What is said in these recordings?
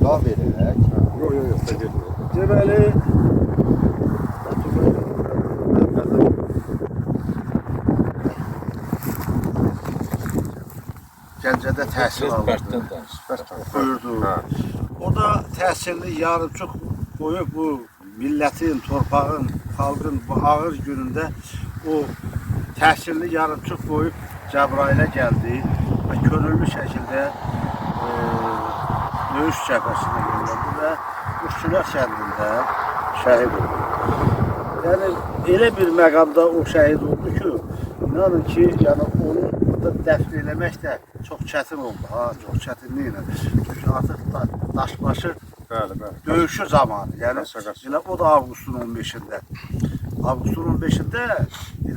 daha vererek. Yok. Deməli, Gəncədə təhsil alırdı, oxuyurdu. Orada təhsilini yarımçıq qoyub bu millətin, torpağın, xalqın bu ağır günündə o təhsilini yarımçıq qoyub Cəbrailə gəldi və könüllü şəkildə döyüş cəbhəsinə göndərdi və Quşçular kəndində şəhid oldu. Yəni elə bir məqamda o şəhid oldu ki, inanın ki, yəni onu burada dəfn eləmək də çox çətin oldu. Çox çətinliklə. Çünki artıq daşbaşı döyüşü zamanı. Yəni elə o da avqustun 15-də. Avqustun 15-də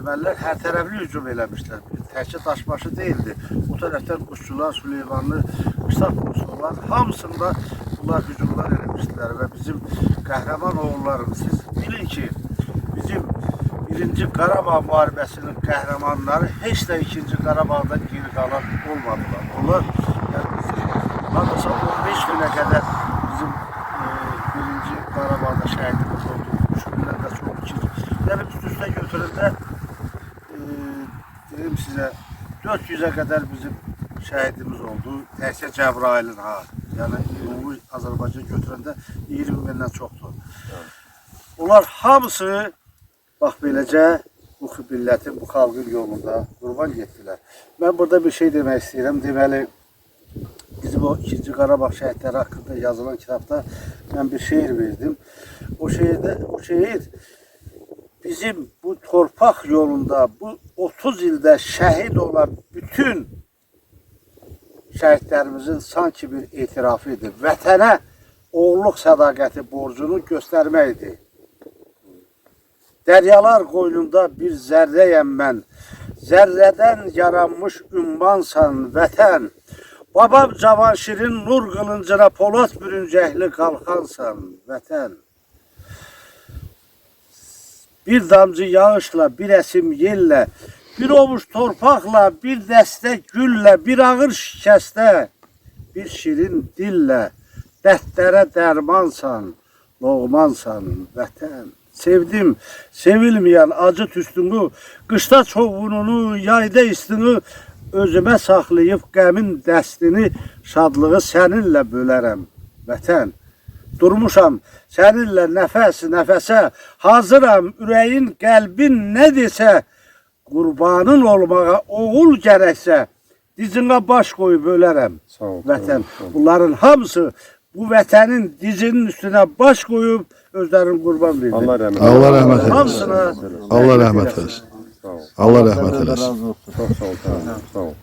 ermənilər hər tərəfli hücum eləmişlər. Təkcə daşbaşı deyildi. O tərəfdən Quşçular, Süleymanlı, qısa Quşçular hamısında bunlar hücumlar eləmişdilər və bizim qəhrəman oğullarımız, siz bilin ki, bizim 1-ci Qarabağ müharibəsinin qəhrəmanları heç də 2-ci Qarabağdan geri qalan olmadılar. Onlar hardasa 15 günə qədər bizim 1-ci Qarabağda şəhidimiz oldu. 3 günlərdə çox ikinci. Yəni üst-üstə götürəndə deyim sizə 400-ə qədər bizim şəhidimiz oldu. Təkcə Cəbrailin yəni ümumi Azərbaycan götürəndə 20 mindən çoxdur. Onlar hamısı bax beləcə bu millətin, bu xalqın yolunda qurban getdilər. Mən burada bir şey demək istəyirəm. Deməli, bizim o 2-ci Qarabağ şəhidləri haqqında yazılan kitabda mən bir şeir verdim. O şeir bizim bu torpaq yolunda, bu 30 ildə şəhid olan bütün şəhidlərimizin sanki bir etirafı idi. Vətənə oğulluq sədaqəti borcunu göstərməkdir. Dəryalar qoynunda bir zərrəyəm mən, zərrədən yaranmış ümmansan vətən. Babam Cavanşirin nur qılıncına polad bürüncəkli qalxansan vətən. Bir damcı yağışla, bir əsim yellə, bir ovuç torpaqla, bir dəstə güllə, bir ağır şikəstə, bir şirin dillə, dərdlərə dərmansan, loğmansan vətən. Sevdim, sevilməyən acı tüstünü, qışda çoğununu, yayda istini, özümə saxlayıb qəmin dəstini, şadlığı səninlə bölərəm vətən. Durmuşam səninlə nəfəs nəfəsə, hazıram ürəyin, qəlbin nə desə, qurbanın olmağa oğul gərəksə, dizinə baş qoyub ölərəm vətən. Bunların hamısı bu vətənin dizinin üstünə baş qoyub özlərini qurban verdi. Allah rəhmət eləsin. Hamısına Allah rəhmət eləsin. Allah rəhmət eləsin. Çox sağ ol.